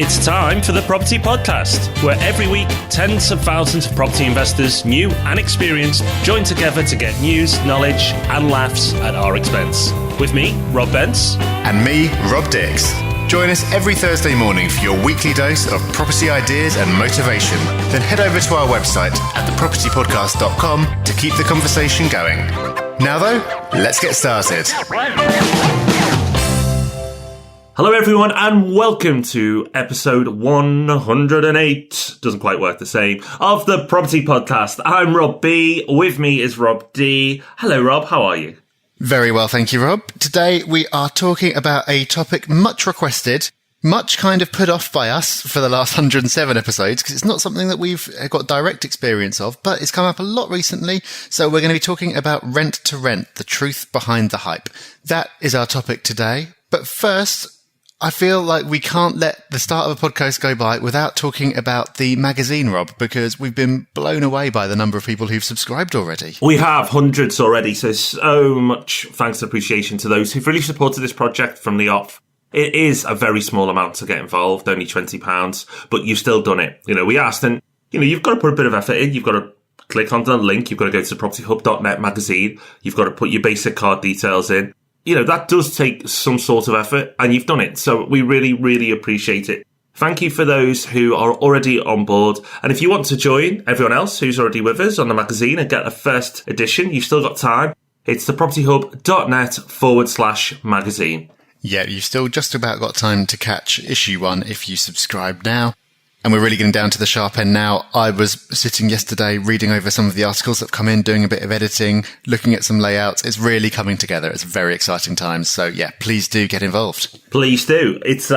It's time for the Property Podcast, where every week tens of thousands of property investors, new and experienced, join together to get news, knowledge and laughs at our expense. With me, Rob Bence. And me, Rob Dix. Join us every Thursday morning for your weekly dose of property ideas and motivation. Then head over to our website at thepropertypodcast.com to keep the conversation going. Now though, let's get started. Hello everyone and welcome to episode 108, doesn't quite work the same, of the Property Podcast. I'm Rob B, with me is Rob D. Hello Rob, how are you? Very well, thank you, Rob. Today we are talking about a topic much requested, much kind of put off by us for the last 107 episodes, because it's not something that we've got direct experience of, but it's come up a lot recently. So we're going to be talking about rent to rent, the truth behind the hype. That is our topic today. But first, I feel like we can't let the start of a podcast go by without talking about the magazine, Rob, because we've been blown away by the number of people who've subscribed already. We have hundreds already, so much thanks and appreciation to those who've really supported this project from the off. It is a very small amount to get involved, only £20, but you've still done it. You know, we asked, and you've got to put a bit of effort in. You've got to click on the link. You've got to go to propertyhub.net magazine. You've got to put your basic card details in. That does take some sort of effort, and you've done it. So we really, really appreciate it. Thank you for those who are already on board. And if you want to join everyone else who's already with us on the magazine and get a first edition, you've still got time. It's thepropertyhub.net/magazine. Yeah, you've still just about got time to catch issue 1 if you subscribe now. And we're really getting down to the sharp end now. I was sitting yesterday reading over some of the articles that have come in, doing a bit of editing, looking at some layouts. It's really coming together. It's very exciting times. So yeah, please do get involved. Please do. It's,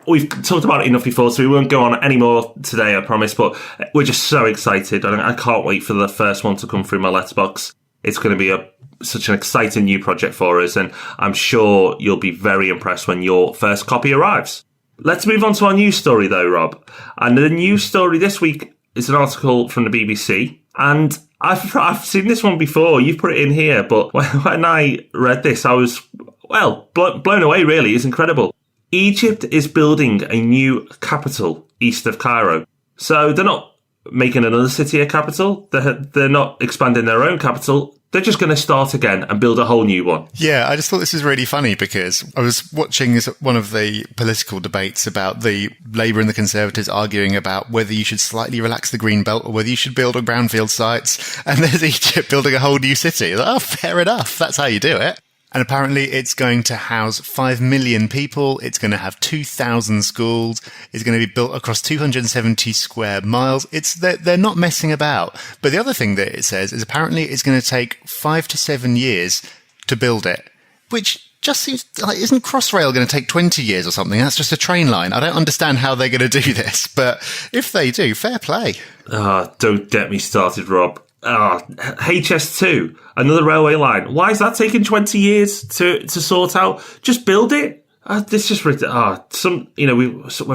we've talked about it enough before, so we won't go on any more today, I promise, but we're just so excited. And I can't wait for the first one to come through my letterbox. It's going to be such an exciting new project for us. And I'm sure you'll be very impressed when your first copy arrives. Let's move on to our news story, though, Rob. And the news story this week is an article from the BBC. And I've seen this one before. You've put it in here. But when I read this, I was, blown away, really. It's incredible. Egypt is building a new capital east of Cairo. So they're not making another city a capital. They're not expanding their own capital. They're just going to start again and build a whole new one. Yeah, I just thought this was really funny because I was watching one of the political debates about the Labour and the Conservatives arguing about whether you should slightly relax the green belt or whether you should build on brownfield sites. And there's Egypt building a whole new city. Like, oh, fair enough. That's how you do it. And apparently it's going to house 5 million people. It's going to have 2,000 schools. It's going to be built across 270 square miles. They're not messing about. But the other thing that it says is apparently it's going to take 5 to 7 years to build it, which just seems like, isn't Crossrail going to take 20 years or something? That's just a train line. I don't understand how they're going to do this, but if they do, fair play. Don't get me started, Rob. HS2, another railway line. Why is that taking 20 years to sort out? Just build it. This just we're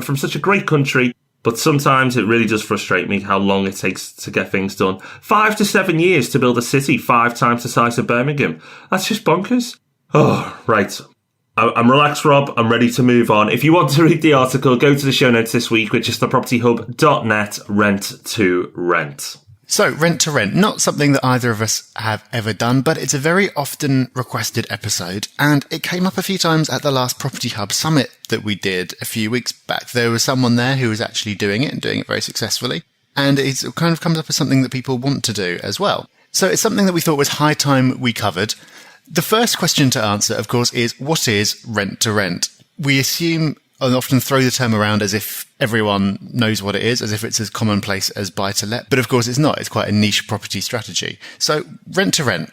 from such a great country, but sometimes it really does frustrate me how long it takes to get things done. 5 to 7 years to build a city 5 times the size of Birmingham. That's just bonkers. Oh, right. I'm relaxed, Rob. I'm ready to move on. If you want to read the article, go to the show notes this week, which is thepropertyhub.net rent to rent. So, rent to rent, not something that either of us have ever done, but it's a very often requested episode, and it came up a few times at the last Property Hub Summit that we did a few weeks back. There was someone there who was actually doing it and doing it very successfully, and it kind of comes up as something that people want to do as well. So it's something that we thought was high time we covered. The first question to answer, of course, is what is rent to rent? We assume and often throw the term around as if everyone knows what it is, as if it's as commonplace as buy-to-let. But of course it's not. It's quite a niche property strategy. So rent-to-rent.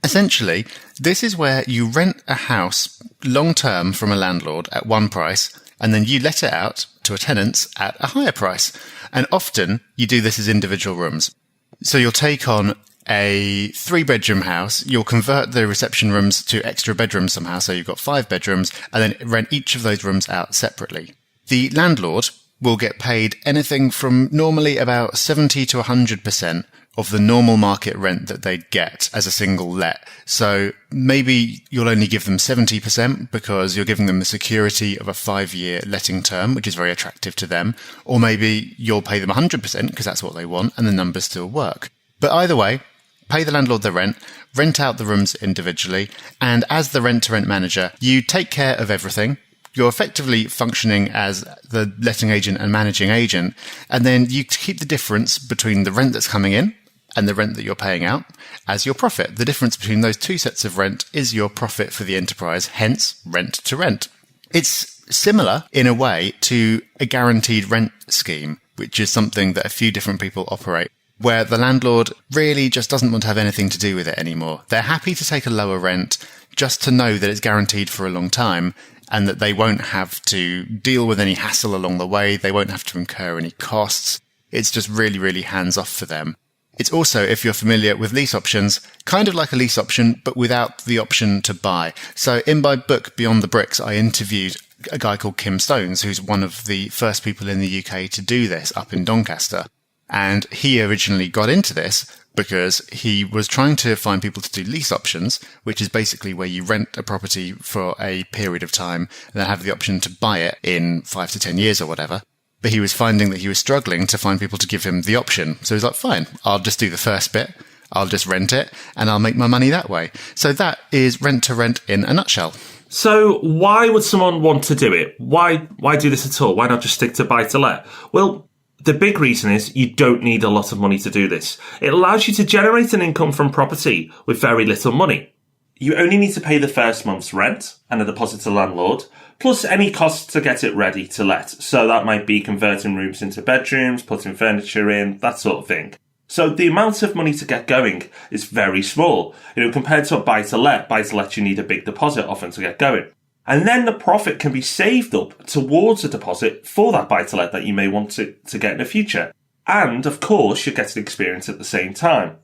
Essentially, this is where you rent a house long-term from a landlord at one price, and then you let it out to a tenant at a higher price. And often you do this as individual rooms. So you'll take on a 3-bedroom house, you'll convert the reception rooms to extra bedrooms somehow, so you've got 5 bedrooms, and then rent each of those rooms out separately. The landlord will get paid anything from normally about 70 to 100% of the normal market rent that they'd get as a single let. So maybe you'll only give them 70% because you're giving them the security of a 5-year letting term, which is very attractive to them. Or maybe you'll pay them 100% because that's what they want and the numbers still work. But either way, pay the landlord the rent out the rooms individually, and as the rent-to-rent manager, you take care of everything. You're effectively functioning as the letting agent and managing agent, and then you keep the difference between the rent that's coming in and the rent that you're paying out as your profit. The difference between those two sets of rent is your profit for the enterprise, hence rent to rent. It's similar in a way to a guaranteed rent scheme, which is something that a few different people operate, where the landlord really just doesn't want to have anything to do with it anymore. They're happy to take a lower rent just to know that it's guaranteed for a long time and that they won't have to deal with any hassle along the way. They won't have to incur any costs. It's just really, really hands off for them. It's also, if you're familiar with lease options, kind of like a lease option, but without the option to buy. So in my book, Beyond the Bricks, I interviewed a guy called Kim Stones, who's one of the first people in the UK to do this up in Doncaster. And he originally got into this because he was trying to find people to do lease options, which is basically where you rent a property for a period of time and then have the option to buy it in 5 to 10 years or whatever. But he was finding that he was struggling to find people to give him the option. So he's like, fine, I'll just do the first bit. I'll just rent it and I'll make my money that way. So that is rent to rent in a nutshell. So why would someone want to do it? Why do this at all? Why not just stick to buy to let? Well, the big reason is you don't need a lot of money to do this. It allows you to generate an income from property with very little money. You only need to pay the first month's rent and a deposit to the landlord, plus any costs to get it ready to let. So that might be converting rooms into bedrooms, putting furniture in, that sort of thing. So the amount of money to get going is very small. Compared to a buy-to-let you need a big deposit often to get going. And then the profit can be saved up towards a deposit for that buy-to-let that you may want to get in the future. And, of course, you get an experience at the same time.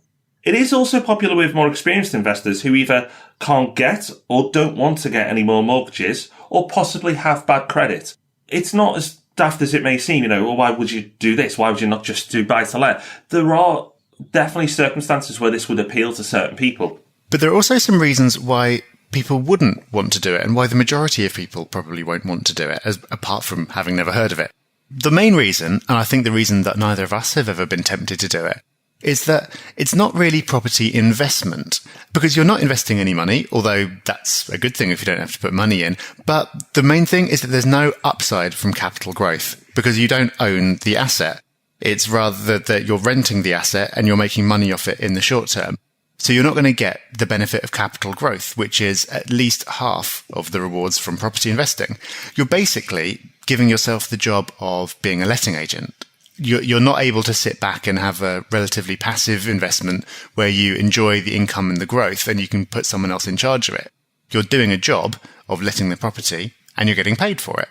It is also popular with more experienced investors who either can't get or don't want to get any more mortgages or possibly have bad credit. It's not as daft as it may seem, well, why would you do this? Why would you not just do buy-to-let? There are definitely circumstances where this would appeal to certain people. But there are also some reasons why people wouldn't want to do it and why the majority of people probably won't want to do it, apart from having never heard of it. The main reason, and I think the reason that neither of us have ever been tempted to do it, is that it's not really property investment, because you're not investing any money, although that's a good thing if you don't have to put money in. But the main thing is that there's no upside from capital growth, because you don't own the asset. It's rather that you're renting the asset and you're making money off it in the short term. So you're not going to get the benefit of capital growth, which is at least half of the rewards from property investing. You're basically giving yourself the job of being a letting agent. You're not able to sit back and have a relatively passive investment where you enjoy the income and the growth and you can put someone else in charge of it. You're doing a job of letting the property and you're getting paid for it.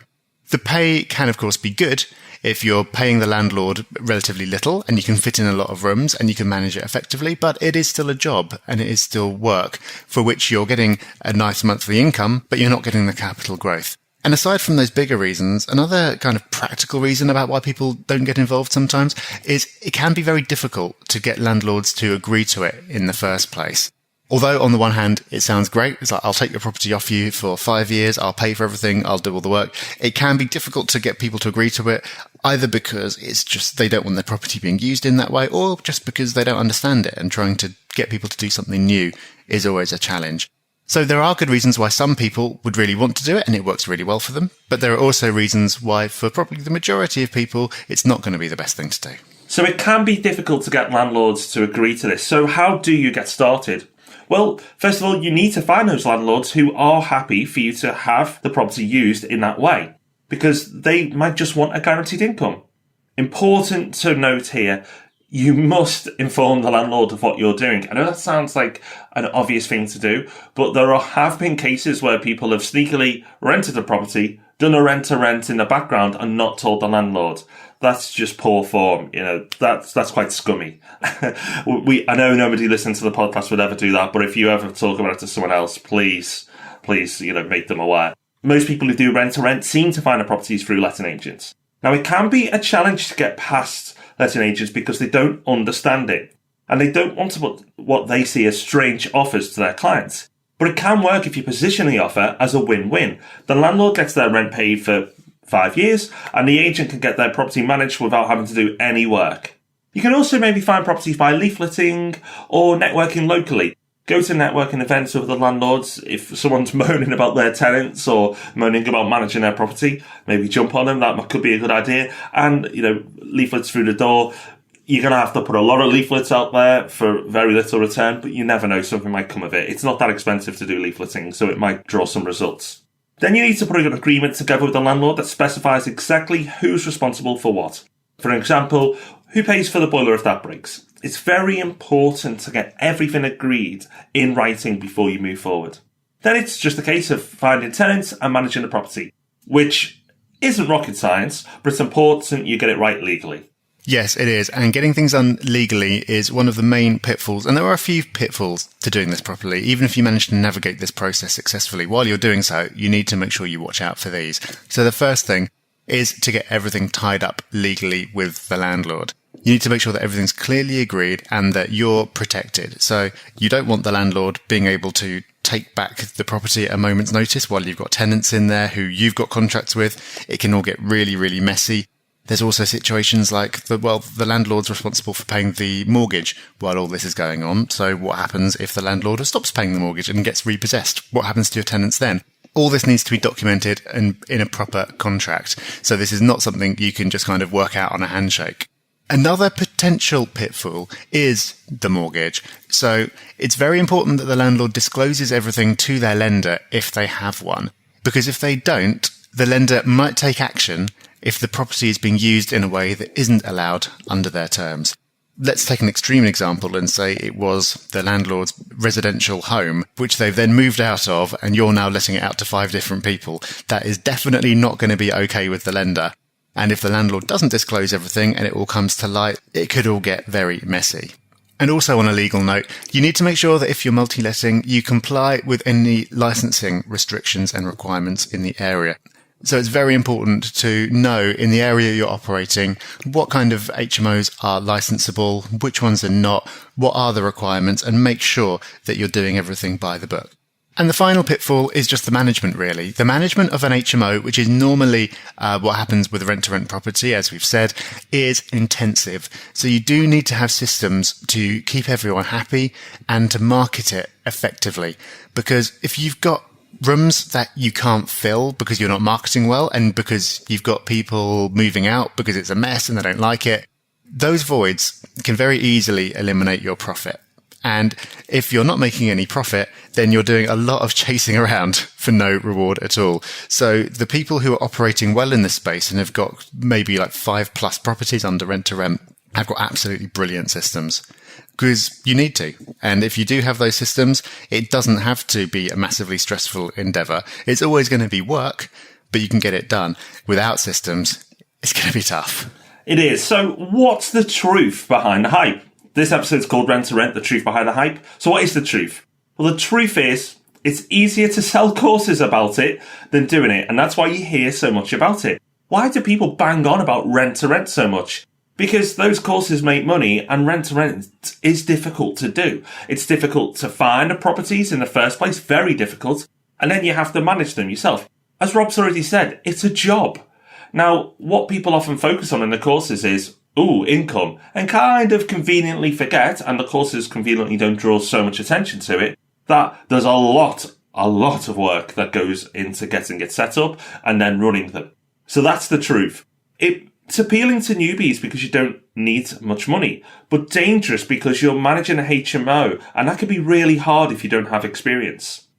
The pay can, of course, be good if you're paying the landlord relatively little and you can fit in a lot of rooms and you can manage it effectively, but it is still a job and it is still work for which you're getting a nice monthly income, but you're not getting the capital growth. And aside from those bigger reasons, another kind of practical reason about why people don't get involved sometimes is it can be very difficult to get landlords to agree to it in the first place. Although on the one hand, it sounds great. It's like, I'll take your property off you for 5 years. I'll pay for everything. I'll do all the work. It can be difficult to get people to agree to it, either because it's just they don't want their property being used in that way, or just because they don't understand it, and trying to get people to do something new is always a challenge. So there are good reasons why some people would really want to do it and it works really well for them. But there are also reasons why for probably the majority of people, it's not going to be the best thing to do. So it can be difficult to get landlords to agree to this. So how do you get started? Well, first of all, you need to find those landlords who are happy for you to have the property used in that way, because they might just want a guaranteed income. Important to note here, you must inform the landlord of what you're doing. I know that sounds like an obvious thing to do, but there have been cases where people have sneakily rented a property, done a rent-to-rent in the background and not told the landlord. That's just poor form. That's quite scummy. I know nobody listening to the podcast would ever do that, but if you ever talk about it to someone else, please, make them aware. Most people who do rent-to-rent seem to find the properties through letting agents. Now, it can be a challenge to get past letting agents because they don't understand it. and they don't want to put what they see as strange offers to their clients. But it can work if you position the offer as a win-win. The landlord gets their rent paid for 5 years, and the agent can get their property managed without having to do any work. You can also maybe find properties by leafleting or networking locally. Go to networking events with the landlords. If someone's moaning about their tenants or moaning about managing their property, maybe jump on them. That could be a good idea. And, leaflets through the door. You're going to have to put a lot of leaflets out there for very little return, but you never know, something might come of it. It's not that expensive to do leafleting, so it might draw some results. Then you need to put an agreement together with the landlord that specifies exactly who's responsible for what. For example, who pays for the boiler if that breaks? It's very important to get everything agreed in writing before you move forward. Then it's just a case of finding tenants and managing the property, which isn't rocket science, but it's important you get it right legally. Yes, it is. And getting things done legally is one of the main pitfalls. And there are a few pitfalls to doing this properly. Even if you manage to navigate this process successfully, while you're doing so, you need to make sure you watch out for these. So the first thing is to get everything tied up legally with the landlord. You need to make sure that everything's clearly agreed and that you're protected. So you don't want the landlord being able to take back the property at a moment's notice while you've got tenants in there who you've got contracts with. It can all get really, really messy. There's also situations like the landlord's responsible for paying the mortgage while all this is going on. So what happens if the landlord stops paying the mortgage and gets repossessed? What happens to your tenants then? All this needs to be documented and in a proper contract. So this is not something you can just kind of work out on a handshake. Another potential pitfall is the mortgage. So it's very important that the landlord discloses everything to their lender if they have one. Because if they don't, the lender might take action if the property is being used in a way that isn't allowed under their terms. Let's take an extreme example and say it was the landlord's residential home, which they've then moved out of, and you're now letting it out to 5 different people. That is definitely not going to be okay with the lender. And if the landlord doesn't disclose everything and it all comes to light, it could all get very messy. And also on a legal note, you need to make sure that if you're multi-letting, you comply with any licensing restrictions and requirements in the area. So it's very important to know in the area you're operating what kind of HMOs are licensable, which ones are not, what are the requirements, and make sure that you're doing everything by the book. And the final pitfall is just the management, really. The management of an HMO, which is normally what happens with rent-to-rent property, as we've said, is intensive. So you do need to have systems to keep everyone happy and to market it effectively. Because if you've got rooms that you can't fill because you're not marketing well and because you've got people moving out because it's a mess and they don't like it, those voids can very easily eliminate your profit. And if you're not making any profit, then you're doing a lot of chasing around for no reward at all. So the people who are operating well in this space and have got maybe like 5+ properties under rent to rent have got absolutely brilliant systems. Because you need to. And if you do have those systems, it doesn't have to be a massively stressful endeavor. It's always going to be work, but you can get it done. Without systems, it's going to be tough. It is. So what's the truth behind the hype? This episode's called Rent to Rent, the truth behind the hype. So what is the truth? Well, the truth is it's easier to sell courses about it than doing it. And that's why you hear so much about it. Why do people bang on about rent to rent so much? Because those courses make money and rent to rent is difficult to do. It's difficult to find the properties in the first place, very difficult. And then you have to manage them yourself. As Rob's already said, it's a job. Now, what people often focus on in the courses is, income, and kind of conveniently forget, and the courses conveniently don't draw so much attention to it, that there's a lot of work that goes into getting it set up and then running them. So that's the truth. It's appealing to newbies because you don't need much money, but dangerous because you're managing a HMO, and that can be really hard if you don't have experience.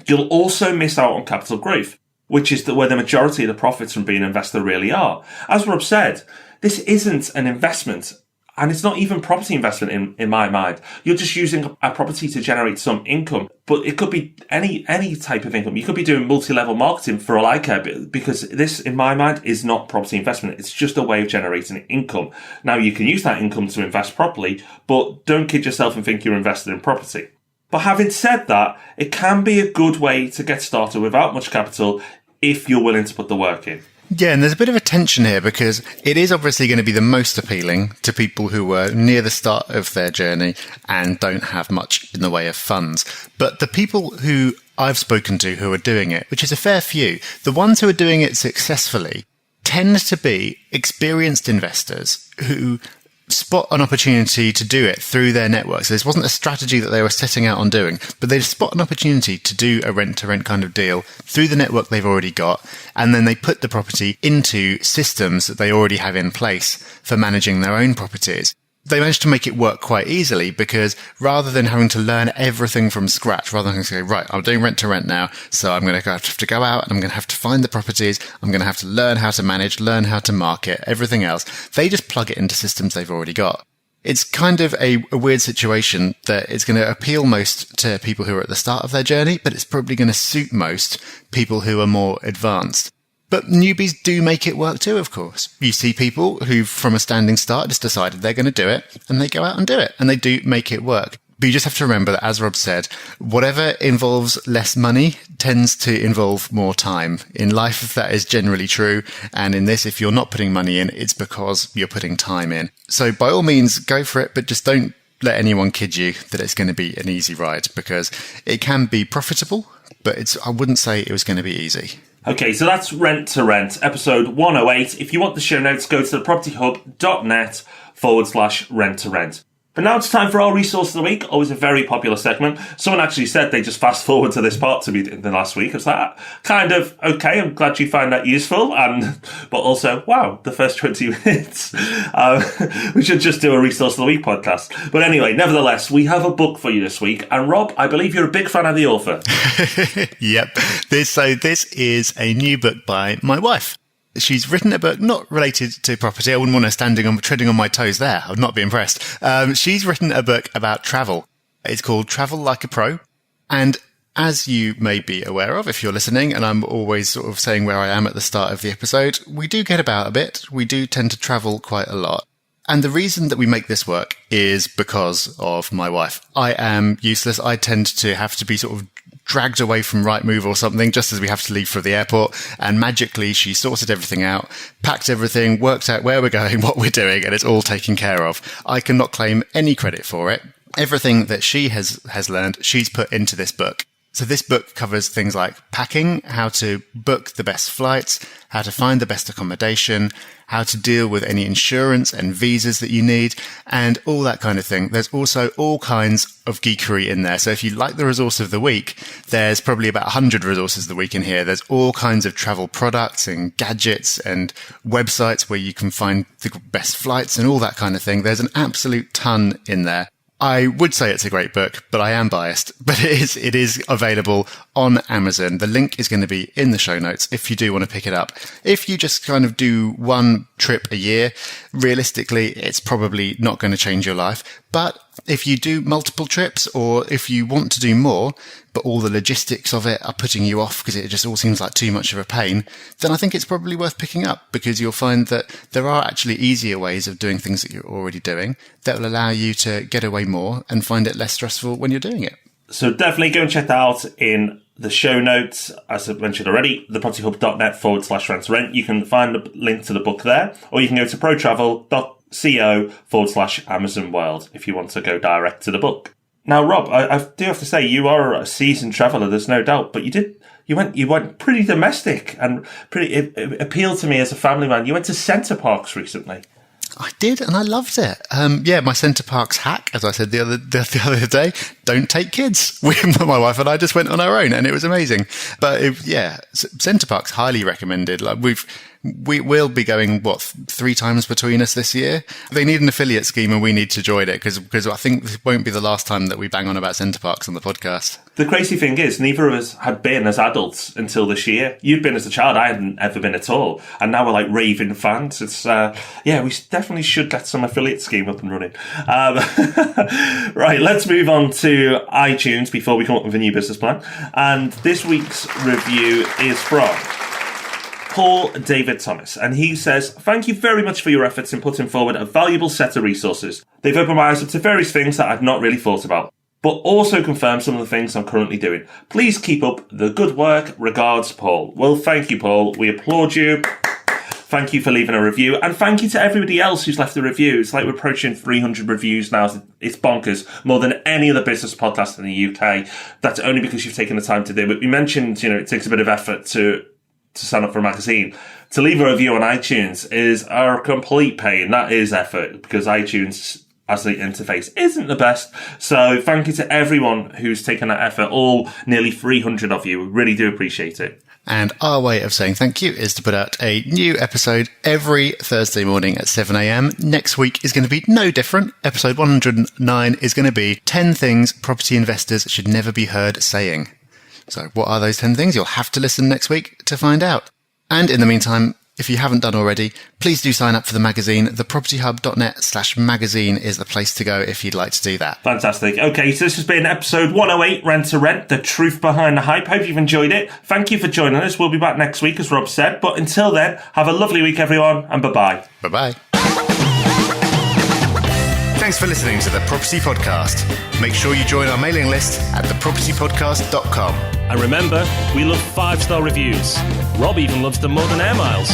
You'll also miss out on capital growth, which is where the majority of the profits from being an investor really are. As Rob said, this isn't an investment, and it's not even property investment in my mind. You're just using a property to generate some income, but it could be any type of income. You could be doing multi-level marketing for all I care, because this, in my mind, is not property investment. It's just a way of generating income. Now, you can use that income to invest properly, but don't kid yourself and think you're invested in property. But having said that, it can be a good way to get started without much capital if you're willing to put the work in. Yeah, and there's a bit of a tension here because it is obviously going to be the most appealing to people who were near the start of their journey and don't have much in the way of funds. But the people who I've spoken to who are doing it, which is a fair few, the ones who are doing it successfully tend to be experienced investors who spot an opportunity to do it through their network. So this wasn't a strategy that they were setting out on doing, but they spot an opportunity to do a rent-to-rent kind of deal through the network they've already got, and then they put the property into systems that they already have in place for managing their own properties. They managed to make it work quite easily because rather than having to learn everything from scratch, rather than having to go, right, I'm doing rent to rent now, so I'm going to have to go out and I'm going to have to find the properties, I'm going to have to learn how to manage, learn how to market, everything else. They just plug it into systems they've already got. It's kind of a weird situation that it's going to appeal most to people who are at the start of their journey, but it's probably going to suit most people who are more advanced. But newbies do make it work too, of course. You see people who, from a standing start, just decided they're going to do it, and they go out and do it, and they do make it work. But you just have to remember that, as Rob said, whatever involves less money tends to involve more time. In life, that is generally true. And in this, if you're not putting money in, it's because you're putting time in. So by all means, go for it, but just don't let anyone kid you that it's going to be an easy ride, because it can be profitable, but I wouldn't say it was going to be easy. Okay, so that's Rent to Rent, episode 108. If you want the show notes, go to thepropertyhub.net/rent to rent. But now it's time for our resource of the week, always a very popular segment. Someone actually said they just fast forward to this part to me in the last week. I was like, kind of, okay, I'm glad you find that useful. But also, wow, the first 20 minutes. We should just do a resource of the week podcast. But anyway, nevertheless, we have a book for you this week. And Rob, I believe you're a big fan of the author. Yep. This is a new book by my wife. She's written a book not related to property. I wouldn't want her treading on my toes there. I would not be impressed. She's written a book about travel. It's called Travel Like a Pro. And as you may be aware of, if you're listening, and I'm always sort of saying where I am at the start of the episode, we do get about a bit. We do tend to travel quite a lot. And the reason that we make this work is because of my wife. I am useless. I tend to have to be sort of dragged away from Rightmove or something just as we have to leave for the airport, and magically she sorted everything out, packed everything, worked out where we're going, what we're doing, and it's all taken care of. I cannot claim any credit for it. Everything that she has learned, she's put into this book. So this book covers things like packing, how to book the best flights, how to find the best accommodation, how to deal with any insurance and visas that you need, and all that kind of thing. There's also all kinds of geekery in there. So if you like the resource of the week, there's probably about 100 resources of the week in here. There's all kinds of travel products and gadgets and websites where you can find the best flights and all that kind of thing. There's an absolute ton in there. I would say it's a great book, but I am biased. But it is available on Amazon. The link is going to be in the show notes if you do want to pick it up. If you just kind of do one trip a year, realistically, it's probably not going to change your life. But if you do multiple trips, or if you want to do more, but all the logistics of it are putting you off because it just all seems like too much of a pain, then I think it's probably worth picking up, because you'll find that there are actually easier ways of doing things that you're already doing that will allow you to get away more and find it less stressful when you're doing it. So definitely go and check that out in the show notes. As I mentioned already, thepropertyhub.net/rent-to-rent. You can find the link to the book there, or you can go to protravel.co/Amazon World if you want to go direct to the book. Now, Rob, I do have to say, you are a seasoned traveller, there's no doubt, but you went pretty domestic and it appealed to me as a family man. You went to Centre Parks recently. I did, and I loved it. My Centre Parks hack, as I said the other day, don't take kids. My wife and I just went on our own, and it was amazing. But Centre Parks, highly recommended. Like we'll be going 3 times between us this year. They need an affiliate scheme, and we need to join it because I think this won't be the last time that we bang on about Centre Parks on the podcast. The crazy thing is, neither of us had been as adults until this year. You'd been as a child, I hadn't ever been at all, and now we're like raving fans. It's we definitely should get some affiliate scheme up and running. Right, let's move on to iTunes before we come up with a new business plan. And this week's review is from Paul David Thomas, and he says, "Thank you very much for your efforts in putting forward a valuable set of resources. They've opened my eyes up to various things that I've not really thought about, but also confirm some of the things I'm currently doing. Please keep up the good work. Regards, Paul." Well, thank you, Paul. We applaud you. Thank you for leaving a review. And thank you to everybody else who's left a review. It's like we're approaching 300 reviews now. It's bonkers. More than any other business podcast in the UK. That's only because you've taken the time to do it. We mentioned, it takes a bit of effort to sign up for a magazine. To leave a review on iTunes is a complete pain. That is effort, because iTunes as the interface isn't the best. So thank you to everyone who's taken that effort, all nearly 300 of you. We really do appreciate it. And our way of saying thank you is to put out a new episode every Thursday morning at 7 a.m. Next week is going to be no different. Episode 109 is going to be 10 things property investors should never be heard saying. So what are those 10 things? You'll have to listen next week to find out. And in the meantime, if you haven't done already, please do sign up for the magazine. thepropertyhub.net/magazine is the place to go if you'd like to do that. Fantastic. Okay, so this has been episode 108, Rent to Rent, the truth behind the hype. Hope you've enjoyed it. Thank you for joining us. We'll be back next week, as Rob said. But until then, have a lovely week, everyone, and bye-bye. Bye-bye. Thanks for listening to The Property Podcast. Make sure you join our mailing list at thepropertypodcast.com. And remember, we love 5-star reviews. Rob even loves them more than air miles.